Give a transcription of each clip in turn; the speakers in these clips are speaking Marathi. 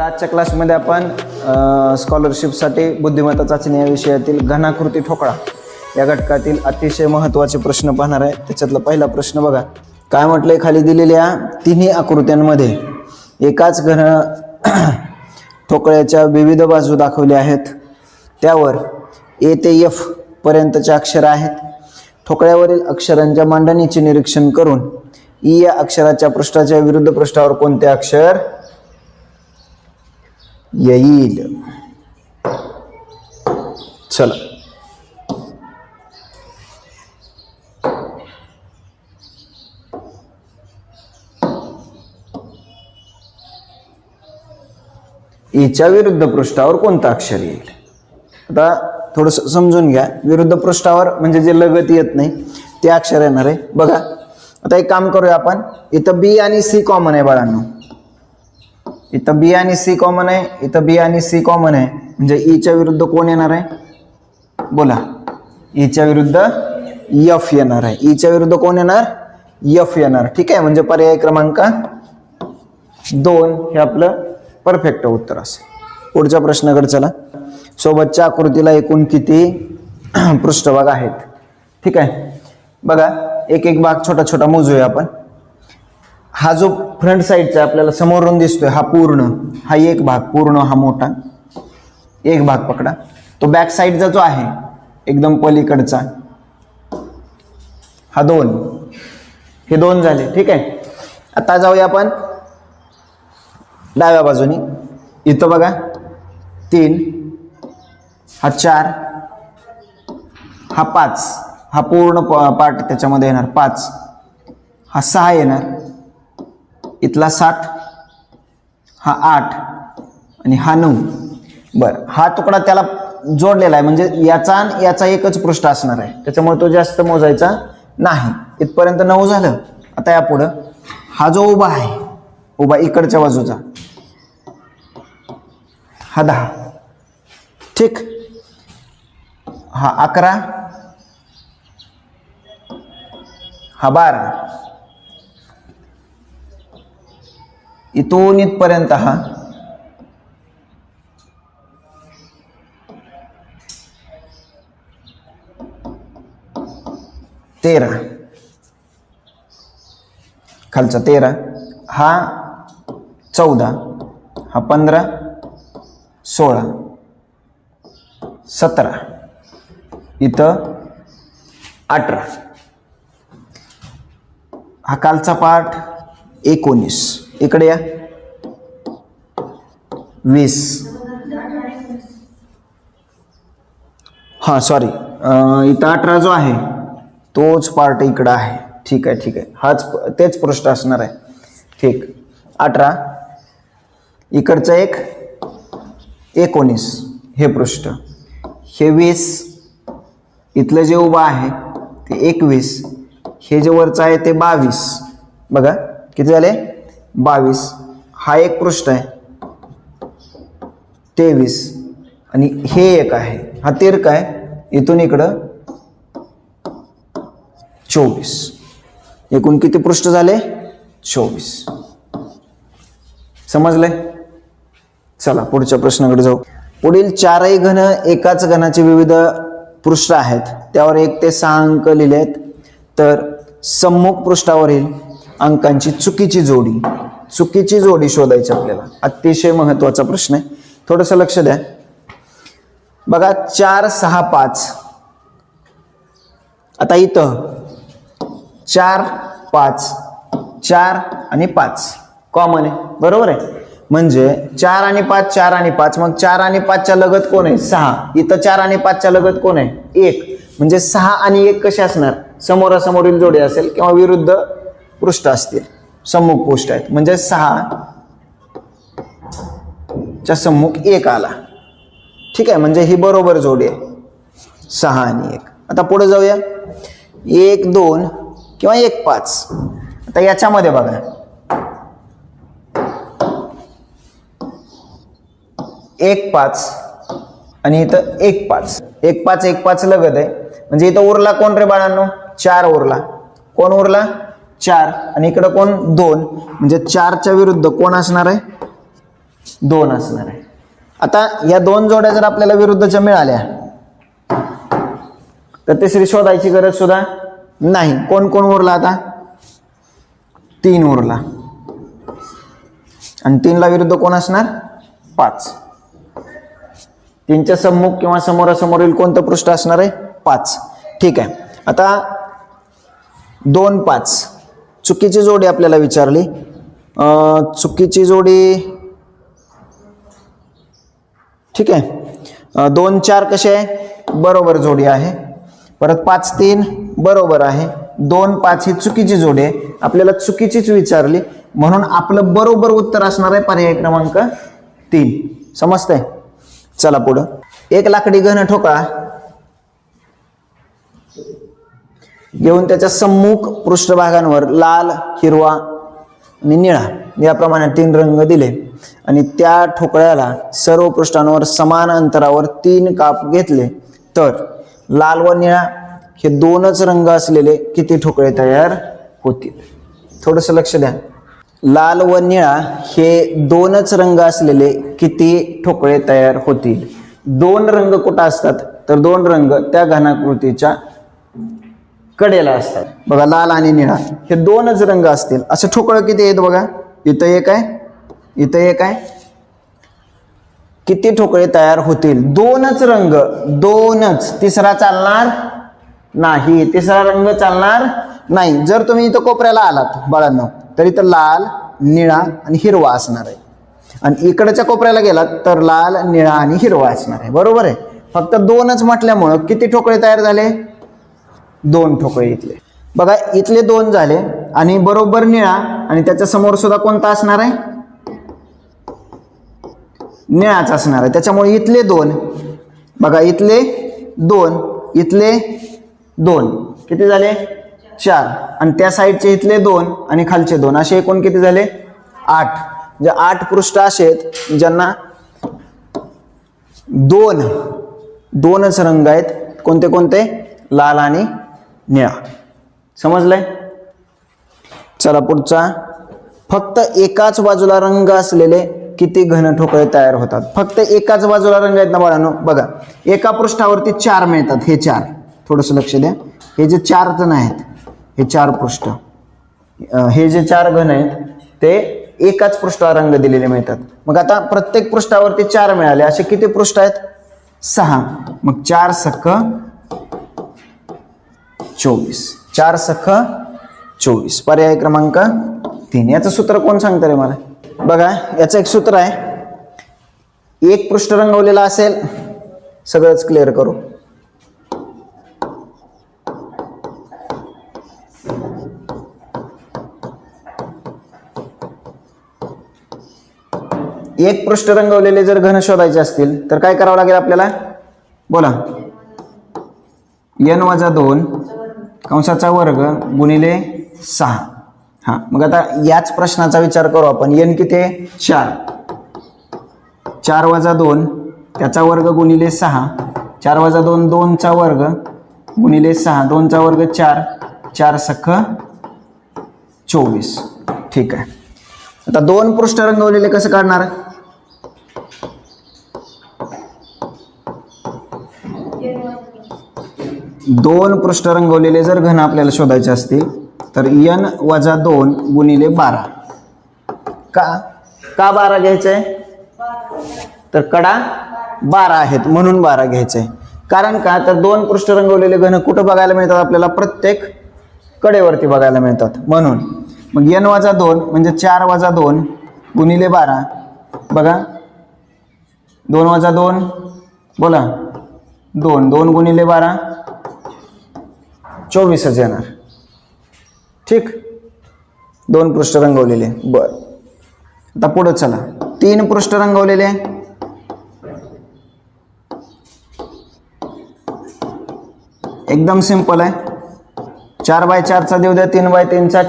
आजच्या क्लासमध्ये आपण स्कॉलरशिपसाठी बुद्धिमत्ता चाचणी या विषयातील घनाकृती ठोकळा या घटकातील अतिशय महत्त्वाचे प्रश्न पाहणार आहे। त्याच्यातला पहिला प्रश्न बघा, काय म्हटलंय, खाली दिलेल्या तिन्ही आकृत्यांमध्ये एकाच घन ठोकळ्याच्या विविध बाजू दाखवल्या आहेत, त्यावर ए ते एफ पर्यंतचे अक्षर आहेत। ठोकळ्यावरील अक्षरांच्या मांडणीचे निरीक्षण करून ई या अक्षराच्या पृष्ठाच्या विरुद्ध पृष्ठावर कोणते अक्षर येईल। चला ईच्या विरुद्ध पृष्ठावर कोणतं अक्षर येईल। आता थोडस समजून घ्या, विरुद्ध पृष्ठावर म्हणजे जे लगत येत नाही ते अक्षर येणार आहे। बघा आता एक काम करूया आपण, इथं बी आणि सी कॉमन आहे बाळांनो, इथं बी आणि सी कॉमन आहे, इथं बी आणि सी कॉमन आहे, म्हणजे ईच्या विरुद्ध कोण येणार आहे, बोला, ईच्या विरुद्ध एफ येणार आहे। ईच्या विरुद्ध कोण येणार, एफ येणार। ठीक आहे, म्हणजे पर्याय क्रमांक 2 हे आपलं परफेक्ट उत्तर असेल। पुढच्या प्रश्नाकडे चला। सोबतच्या आकृतीला एकूण किती पृष्ठभाग आहेत। ठीक आहे, बघा एक एक भाग छोटा छोटा मोजूया आपण। हा जो फ्रंट साइडचा आपल्याला समोरून दिसतोय हा पूर्ण, हा एक भाग पूर्ण, हा मोठा एक भाग पकडा। तो बॅक साइडचा जो आहे एकदम पलीकडचा हा 2, हे 2 झाले। ठीक आहे, आता जाऊया आपण डाव्या बाजूनी। इथं बघा 3, हा 4, हा 5, हा पूर्ण पार्ट त्याच्यामध्ये येणार 5, हा 6 येणार, इथला 7, हा 8 आणि हा 9। बरं, हा तुकडा त्याला जोडलेला आहे, म्हणजे याचा एकच पृष्ठ असणार आहे, त्याच्यामुळे तो जास्त मोजायचा नाही। इथपर्यंत 9 झालं। आता या पुढं हा जो उभा आहे, उभा इकडच्या बाजूचा, हा 10। ठीक, हा 11, हा 12, इथून इथपर्यंत हा 13, खालचा 13, हा 14, हा 15, 16, 17, इथं 18, हा कालचा पार्ट 19, इकडे या 20, हा सॉरी इथं 18 जो आहे तोच पार्ट इकडं आहे। ठीक आहे, ठीक आहे, हाच तेच पृष्ठ असणार आहे। ठीक, 18, इकडचं एक 19 हे पृष्ठ, हे 20, इथलं जे उभं आहे ते 21, हे जे वरचं आहे ते 22। बघा किती झाले, 22, हा एक पृष्ठ आहे 23, आणि हे एक आहे, हा तिरक आहे, इथून इकडं 24। एकूण किती पृष्ठ झाले, 24। समजलंय? चला पुढच्या प्रश्नाकडे जाऊ। पुढील 4ही घन एकाच घनाचे विविध पृष्ठ आहेत, त्यावर 1 ते 6 अंक लिहिले आहेत, तर सम्मुख पृष्ठावरील अंकांची चुकीची जोडी शोधायची आपल्याला। अतिशय महत्वाचा प्रश्न आहे, थोडंसं लक्ष द्या। बघा 4, 6, 5, आता इथं 4, 5, 4 आणि 5 कॉमन आहे, बरोबर आहे, म्हणजे 4 आणि 5, 4 आणि 5, मग 4 आणि 5 च्या लगत कोण आहे, 6, इथं 4 आणि 5 च्या लगत कोण आहे, 1, म्हणजे 6 आणि 1 कसे असणार, समोरासमोरील जोडी असेल किंवा विरुद्ध पृष्ठ असतील, सम्मुख पृष्ठ आहेत, म्हणजे 6 च्या सम्मुख 1 आला। ठीक आहे, म्हणजे ही बरोबर जोडी आहे 6 आणि 1। आता पुढे जाऊया, 1, 2 किंवा 1, 5। आता याच्यामध्ये बघा 1, 5 आणि इथं 1, 5, 1, 5, 1, 5 लगत आहे, म्हणजे इथं उरला कोण रे बाळांनो, 4 उरला। कोण उरला, 4, आणि इकडं कोण 2, म्हणजे 4 च्या विरुद्ध कोण असणार आहे, 2 असणार आहे. आता या 2 जोड्या जर आपल्याला विरुद्धच्या मिळाल्या तर तिसरी शोधायची गरज सुद्धा नाही. कोण कोण उरला आता? 3 उरला आणि 3 ला विरुद्ध कोण असणार? 5. 3च्या सम्मुख किंवा समोरासमोरील कोणतं पृष्ठ असणार आहे? 5. ठीक आहे. आता 2 5 चुकीची जोडी आपल्याला विचारली. चुकीची जोडी ठीक आहे. 2 4 कसे आहे? बरोबर जोडी आहे. परत 5 3 बरोबर आहे. 2 5 ही चुकीची जोडी आहे. आपल्याला चुकीचीच विचारली म्हणून आपलं बरोबर उत्तर असणार आहे पर्याय क्रमांक 3. समजतंय? चला पुढं. एक लाकडी घन ठोकळा घेऊन त्याच्या सम्मुख पृष्ठभागांवर लाल, हिरवा आणि निळा याप्रमाणे 3 रंग दिले आणि त्या ठोकळ्याला सर्व पृष्ठांवर समान अंतरावर 3 काप घेतले तर लाल व निळा हे 2च रंग असलेले किती ठोकळे तयार होतील? थोडंसं लक्ष द्या. लाल व निळा हे 2च रंग असलेले किती ठोकळे तयार होतील? 2 रंग कुठं असतात? तर 2 रंग त्या घनाकृतीच्या कडेला असतात. बघा, लाल आणि निळा हे 2च रंग असतील असे ठोकळे किती आहेत? बघा, इथं एक आहे, इथं एक आहे. किती ठोकळे तयार होतील? 2च रंग, 2च. तिसरा चालणार नाही. तिसरा रंग चालणार नाही. जर तुम्ही इथं कोपऱ्याला आलात बाळांनो तर इथं लाल, निळा आणि हिरवा असणार आहे आणि इकडच्या कोपऱ्याला गेलात तर लाल, निळा आणि हिरवा असणार आहे. बरोबर आहे. फक्त 2च म्हटल्यामुळं किती ठोकळे तयार झाले? 2 ठोकळे इथले. बघा, इथले 2 झाले आणि बरोबर निळा आणि त्याच्या समोर सुद्धा कोणता असणार आहे? निळाच असणार आहे. त्याच्यामुळे इथले 2. बघा, इथले 2, इथले 2 किती झाले? 4 आणि त्या साईडचे इथले 2 आणि खालचे 2 असे एकूण किती झाले? 8. जे 8 पृष्ठ असे आहेत ज्यांना 2च रंग आहेत. कोणते कोणते? लाल आणि निळा. समजलंय? चला पुढचा. फक्त एकाच बाजूला रंग असलेले किती घन ठोकळे तयार होतात? फक्त एकाच बाजूला रंग आहेत ना बाळांनो. बघा, एका पृष्ठावरती 4 मिळतात. हे 4, थोडंसं लक्ष द्या. हे जे 4 जण आहेत, हे 4 पृष्ठ, हे जे 4 घन आहेत ते एकाच पृष्ठावर रंग दिलेले मिळतात. मग आता प्रत्येक पृष्ठावरती 4 मिळाले असे किती पृष्ठ आहेत? 6. मग 4 सख 24. 4 सख 24. पर्याय क्रमांक 3. याचं सूत्र कोण सांगतं रे मला? बघा, याचं एक सूत्र आहे. एक पृष्ठ रंगवलेला असेल, सगळंच क्लिअर करू. एक पृष्ठ रंगवलेले जर घन शोधायचे असतील तर काय करावं लागेल आपल्याला? बोला. n-2 कंसाचा वर्ग गुणिले 6. हा, मग आता याच प्रश्नाचा विचार करू आपण. n किती आहे? 4. 4 - 2 त्याचा वर्ग गुणिले 6. 4 - 2 2 चा वर्ग गुणिले 6. 2 चा वर्ग 4. 4 सख 24. ठीक आहे. आता 2 पृष्ठ रंगवलेले कसं काढणार? दोन पृष्ठ रंगवलेले जर घन आपल्याला शोधायचे असतील तर n-2 गुणिले 12. का 12 घ्यायचंय? तर कडा 12 आहेत म्हणून 12 घ्यायचंय. कारण का? तर 2 पृष्ठ रंगवलेले घन कुठं बघायला मिळतात आपल्याला? प्रत्येक कडेवरती बघायला मिळतात म्हणून. मग n-2 म्हणजे 4 - 2 गुणिले 12. बघा, 2 - 2 बोला 2. 2 गुणिले 12 24च येणार. ठीक. 2 पृष्ठ रंगवलेले. बर, आता पुढे चला. 3 पृष्ठ रंगवलेले. एकदम सिंपल आहे. 4x4 चा देऊ द्या, 3x3 चा,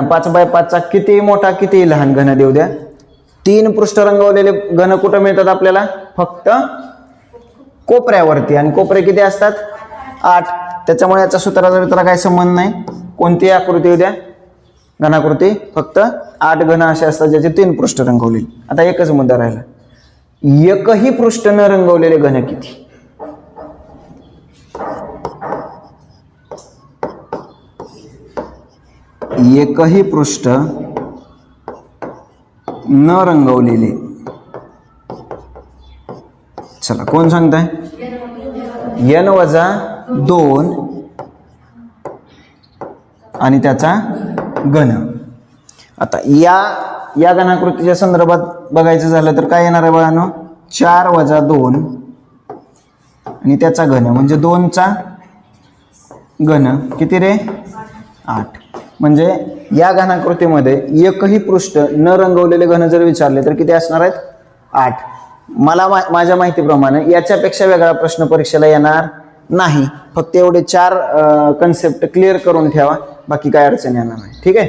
5x5 चा, किती मोठा किती लहान घन देऊ द्या. 3 पृष्ठ रंगवलेले घन कुठं मिळतात आपल्याला? फक्त कोपऱ्यावरती. आणि कोपरे किती असतात? 8. त्याच्यामुळे याचा सूत्राचा मित्र काही संबंध नाही. कोणती आकृती येऊ द्या, घनाकृती फक्त 8 घन असे असतात ज्याचे 3 पृष्ठ रंगवलेली. आता एकच मुद्दा राहिला, एकही पृष्ठ न रंगवलेले घन किती? एकही पृष्ठ न रंगवलेले, चला कोण सांगताय? n-2 आणि त्याचा घन. आता या घनाकृतीच्या संदर्भात बघायचं झालं तर काय येणार आहे बाळांनो? 4 - 2 आणि त्याचा घन म्हणजे 2 चा घन किती रे? 8. म्हणजे या घनाकृतीमध्ये एकही पृष्ठ न रंगवलेले घन जर विचारले तर किती असणार आहेत? 8. मला माझ्या माहितीप्रमाणे याच्यापेक्षा वेगळा प्रश्न परीक्षेला येणार नाही. फक्त एवढे 4 कन्सेप्ट क्लिअर करून ठेवा, बाकी काय अडचण येणार नाही. ठीक आहे,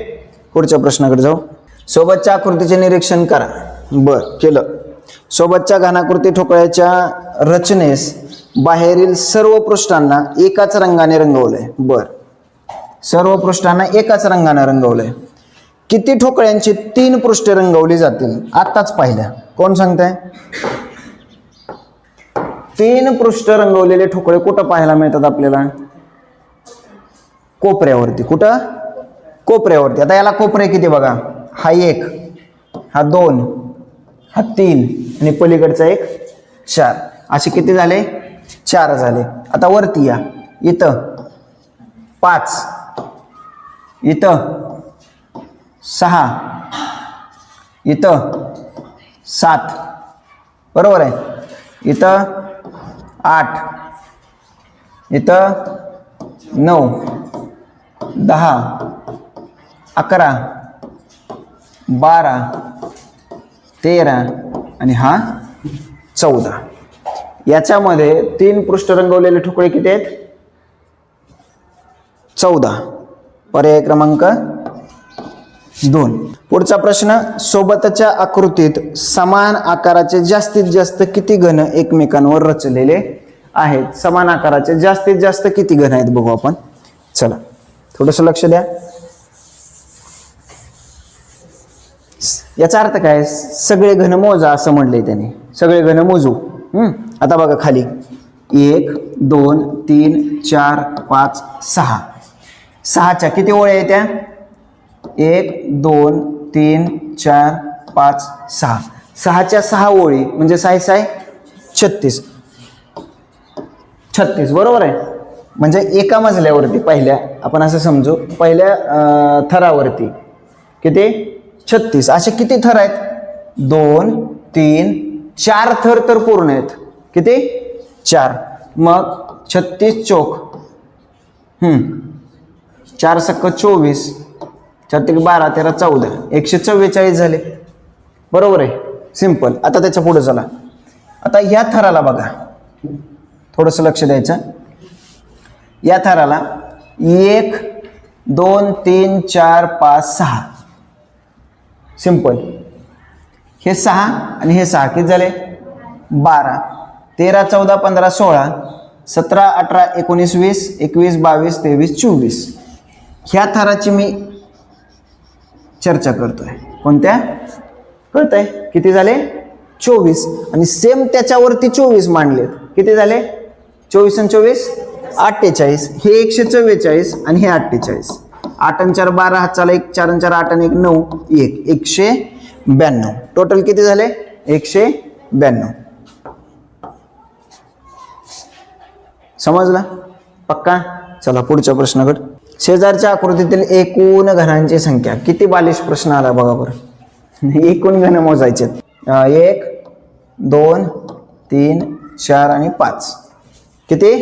पुढच्या प्रश्नाकडे जाऊ. सोबतच्या आकृतीचे निरीक्षण करा. बर, केलं. सोबतच्या घनाकृती ठोकळ्याच्या रचनेस बाहेरील सर्व पृष्ठांना एकाच रंगाने रंगवलंय. बर, सर्व पृष्ठांना एकाच रंगाने रंगवलंय. किती ठोकळ्यांची 3 पृष्ठे रंगवली जातील? आताच पाहिल्या. कोण सांगताय? 3 पृष्ठ रंगवलेले ठोकळे कुठं पाहायला मिळतात आपल्याला? कोपऱ्यावरती. कुठं? कोपऱ्यावरती. आता याला कोपरे किती बघा? हा 1, हा 2, हा 3 आणि पलीकडचा एक 4. असे किती झाले? 4 झाले. आता वरती या. इथं 5, इथं 6, इथं 7, बरोबर आहे. इथं 8, इथं 9, 10, 11, 12, 13 आणि हा 14. याच्यामध्ये 3 पृष्ठ रंगवलेले ठोकळे किती आहेत? 14. पर्याय क्रमांक 2. पुढचा प्रश्न, सोबतच्या आकृतीत समान आकाराचे जास्तीत जास्त किती घन एकमेकांवर रचलेले आहेत? समान आकाराचे जास्तीत जास्त किती घन आहेत बघू आपण. चला थोडस लक्ष द्या. याचा अर्थ काय? सगळे घन मोजा असं म्हणले त्याने. सगळे घन मोजू. आता बघा खाली 1 2 3 4 5 6. 6च्या किती ओळी आहेत त्या? 1 2 3 4 5 6. 6च्या 6 ओळी म्हणजे 6 36. 36 बरोबर आहे. म्हणजे एका मजल्यावरती पहिल्या आपण असं समजू, पहिल्या थरावरती किती? 36. असे किती थर आहेत? 2 3 4 थर तर पूर्ण आहेत. किती? 4. मग 36 चौक 4 सक्क 24, 4 तिक 12 13 14, 144 झाले. बरोबर आहे. सिंपल. आता त्याच्या पुढे चला. आता या थराला बघा, थोडस लक्ष द्यायचं. या थराला 1 2 3 4 5 6. सिंपल. हे 6 आणि हे 6 किती झाले? 12 13 14 15 16 17 18 19 20 21 22 23 24. ह्या थराची मी चर्चा करतोय. कोणत्या? कळतंय? किती झाले? 24. आणि सेम त्याच्यावरती 24 मांडलेत. किती झाले? 24 आणि 24 48. हे 144 आणि हे 48. 8 आणि 4 12, हाताला 1 4 आणि 4 8 आणि 1 9 1 192. टोटल किती झाले? 192. समजला? पक्का? चला पुढच्या प्रश्नाकडे. शेजारच्या आकृतीतील एकूण घनांची संख्या किती? बालिश प्रश्न आला बघा बरं. एकूण घन मोजायचे. 1 2 3 4 आणि 5. किती?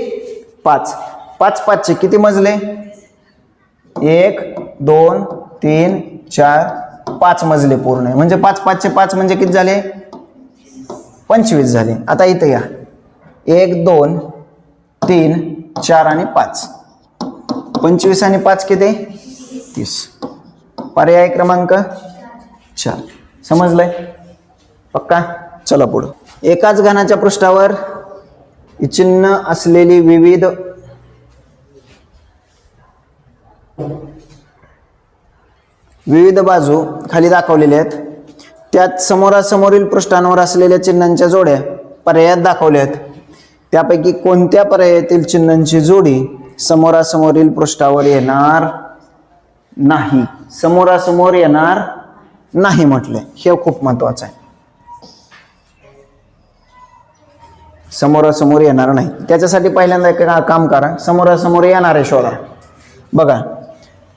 5. 5 5चे किती मजले? 1 2 3 4 5 मजले पूर्ण आहे. म्हणजे 5 5चे 5 म्हणजे किती झाले? 25 झाले. आता इथे या. 1 2 3 4 आणि 5. 25 आणि 5 किती? 30. पर्याय क्रमांक 4. समजलंय? पक्का? चला पुढं. एकाच घनाच्या पृष्ठावर चिन्ह असलेली विविध विविध बाजू खाली दाखवलेल्या आहेत. त्यात समोरासमोरील पृष्ठांवर असलेल्या चिन्हांच्या जोड्या पर्यायात दाखवल्या आहेत. त्यापैकी कोणत्या पर्यायातील चिन्हांची जोडी समोरासमोरील पृष्ठावर येणार नाही? समोरासमोर येणार नाही म्हटले, हे खूप महत्वाचं आहे. समोरासमोर येणार नाही. त्याच्यासाठी पहिल्यांदा एक काम करा, समोरासमोर येणारे शोधा. बघा,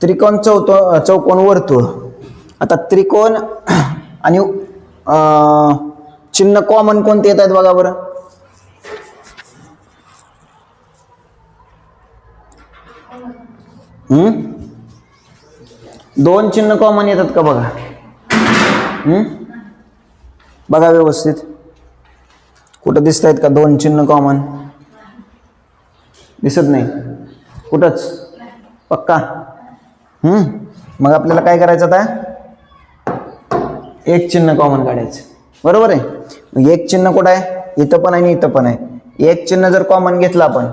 त्रिकोण, चौकोन, वर्तुळ. आता त्रिकोण आणि चिन्ह कॉमन कोणते येत आहेत बघा बरं. दोन चिन्ह कॉमन येतात का बघा. बघा व्यवस्थित, कुठं दिसत आहेत का दोन चिन्ह कॉमन? दिसत नाही कुठंच, पक्का. मग आपल्याला काय करायचं आता? एक चिन्ह कॉमन काढायचं, बरोबर आहे. मग एक चिन्ह कुठं आहे? इथं पण आहे आणि इथं पण आहे. एक चिन्ह जर कॉमन घेतलं आपण,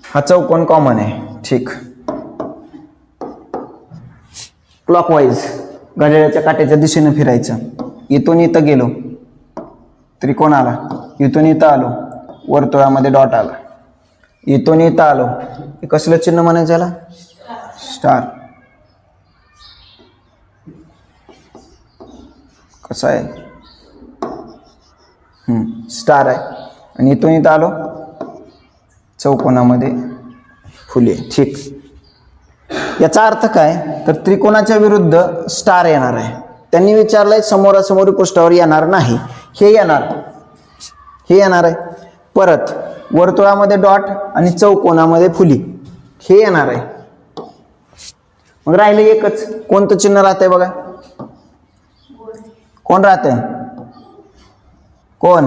हा चौकोन कॉमन आहे, ठीक. क्लॉकवाईज घड्याळाच्या काट्याच्या दिशेने फिरायचं. इथून इथं गेलो, त्रिकोण आला. इथून इथं आलो, वर्तुळामध्ये डॉट आला. इथून इथं आलो, हे कसलं चिन्ह म्हणायचं याला? स्टार. कसं आहे? स्टार आहे. आणि इथून इथं आलो, चौकोनामध्ये फुले, ठीक. याचा अर्थ काय? तर त्रिकोणाच्या विरुद्ध स्टार येणार आहे. त्यांनी विचारलंय समोरासमोर पृष्ठावर येणार नाही, हे येणार, हे येणार आहे. परत वर्तुळामध्ये डॉट आणि चौकोनामध्ये फुली, हे येणार आहे. मग राहिलं एकच, कोणतं चिन्ह राहतंय बघा? कोण राहतंय? कोण?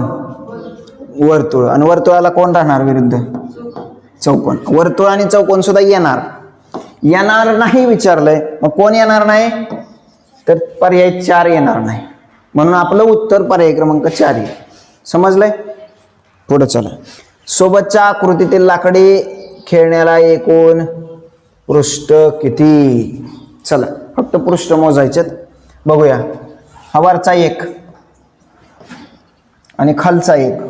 वर्तुळ. आणि वर्तुळाला कोण राहणार विरुद्ध? चौकोन. वर्तुळ आणि चौकोन सुद्धा येणार. येणार नाही विचारलंय, मग कोण येणार नाही? तर पर्याय 4 येणार नाही. म्हणून आपलं उत्तर पर्याय क्रमांक 4 येईल. समजलंय? पुढे चला. सोबतच्या आकृतीतील लाकडी खेळण्याला एकूण पृष्ठ किती? चला, फक्त पृष्ठ मोजायचे बघूया. हा वरचा एक आणि खालचा एक,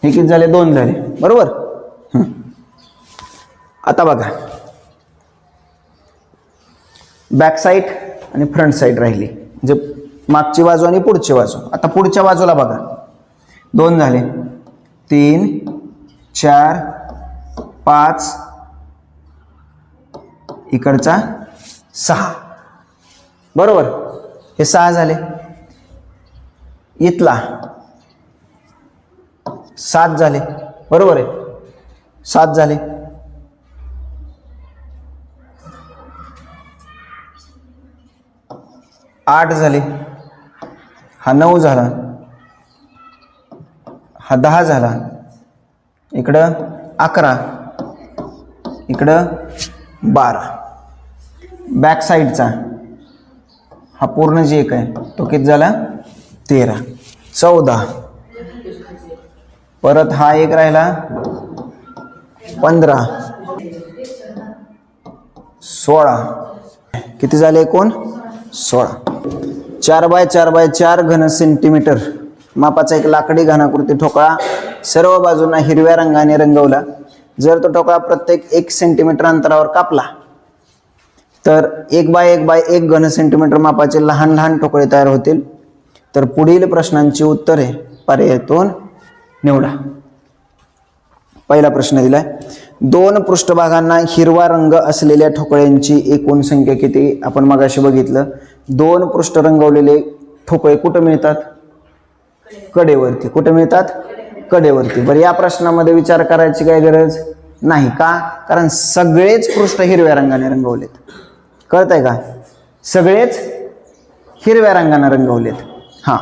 हे किती झाले? 2 झाले, बरोबर. आता बघा, बॅक साईड आणि फ्रंट साईड राहिली, म्हणजे मागची बाजू आणि पुढची बाजू. आता पुढच्या बाजूला बघा, 2 झाले, 3, 4, 5, इकडचा 6, बरोबर. हे 6 झाले. इथला 7 झाले, बरोबर आहे. 7 झाले. 8 झाले. हा 9 झाला. हा 10 झाला. इकडं 11, इकडं 12. बॅक साईडचा हा पूर्ण जे एक आहे तो किती झाला? 13, 14. परत हा एक राहिला, 15, 16. किती झाले एकूण? 16. 4x4x4 घन सेंटीमीटर मापाचा एक लाकडी घनाकृती ठोकळा सर्व बाजूंना हिरव्या रंगाने रंगवला. जर तो ठोकळा प्रत्येक 1 सेंटीमीटर अंतरावर कापला तर 1x1x1 घन सेंटीमीटर मापाचे लहान लहान ठोकळे तयार होतील. तर पुढील प्रश्नांची उत्तरे पर्यायातून निवडा. पहिला प्रश्न दिलाय, 2 पृष्ठभागांना हिरवा रंग असलेल्या ठोकळ्यांची एकूण संख्या किती? आपण मगाशी बघितलं, 2 पृष्ठ रंगवलेले ठोकळे कुठे मिळतात? कडेवरती. कुठे मिळतात? कडेवरती. बरं, या प्रश्नामध्ये विचार करायची काय गरज नाही. का? कारण सगळेच पृष्ठ हिरव्या रंगाने रंगवलेत. कळतंय का? सगळेच हिरव्या रंगाने रंगवलेत. हा,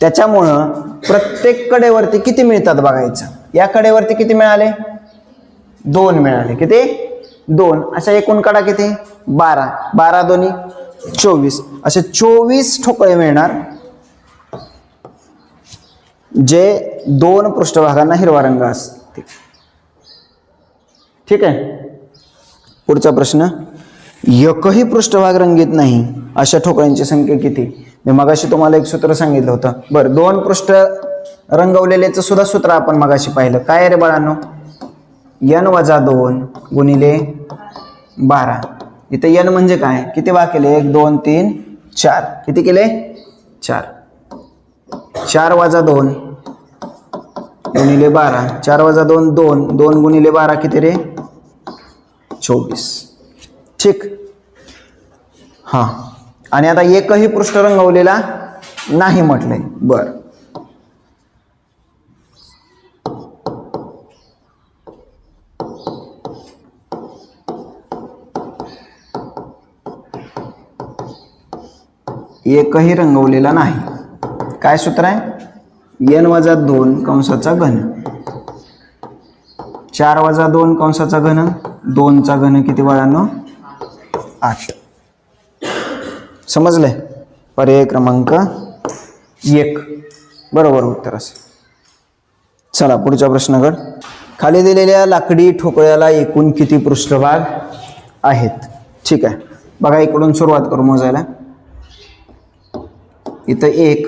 त्याच्यामुळं प्रत्येक कडेवरती किती मिळतात बघायचं. या कडेवरती किती मिळाले? 2 मिळाले. किती? 2. अशा एकूण कडा किती? 12. 12 दोन्ही 24. असे 24 ठोकळे मिळणार जे 2 पृष्ठभागांना हिरवा रंग असते. ठीक आहे. पुढचा प्रश्न, एकही पृष्ठभाग रंगीत नाही अशा ठोकळ्यांची संख्या किती? मी मगाशी तुम्हाला एक सूत्र सांगितलं होतं. बरं, 2 पृष्ठ रंगवलेलेचं सुद्धा सूत्र आपण मगाशी पाहिलं. काय रे बाळांनो? n-2 गुणिले 12. इथं n म्हणजे काय? किती भाग केले? 1 2 3 4. किती केले? 4. 4 - 2 गुणिले 12. 4 - 2 2. 2 गुणिले 12 किती रे? 24. ठीक. हां, आणि आता एकही पृष्ठ रंगवलेला नाही म्हटलंय. बर, एकही रंगवलेला नाही. काय सूत्र आहे? n-2 कंसाचा घन. 4 - 2 कंसाचा घन. 2 चा घन किती बाळांनो? 8. समजलंय? पर्याय क्रमांक 1 बरोबर उत्तर असेल. चला पुढच्या प्रश्नाकडे. खाली दिलेल्या लाकडी ठोकळ्याला एकूण किती पृष्ठभाग आहेत? ठीक आहे, बघा इकडून सुरुवात करू मोजायला. इथं 1,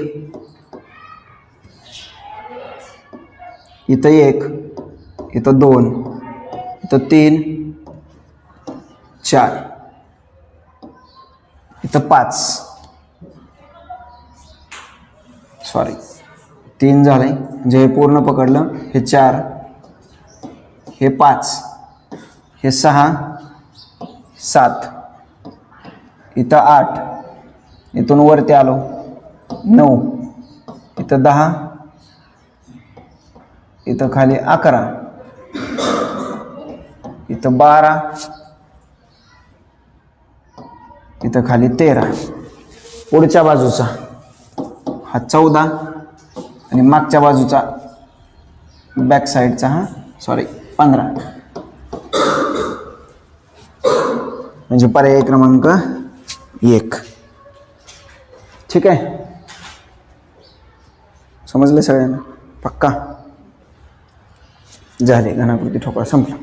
इथं 1, इथं 2, इथं 3 4, इथं 5, सॉरी 3 झालंय म्हणजे हे पूर्ण पकडलं. हे 4, हे 5, हे 6 7, इथं 8, इथून वरती आलो 9, इथं 10, इथं खाली 11, इथं 12, इथं खाली 13. पुढच्या बाजूचा हा 14 आणि मागच्या बाजूचा बॅक साईडचा हा 15. म्हणजे पर्याय क्रमांक 1. ठीक आहे, समजले सगळ्यांना? पक्का झाले. घनाकृती ठोकळा संपला.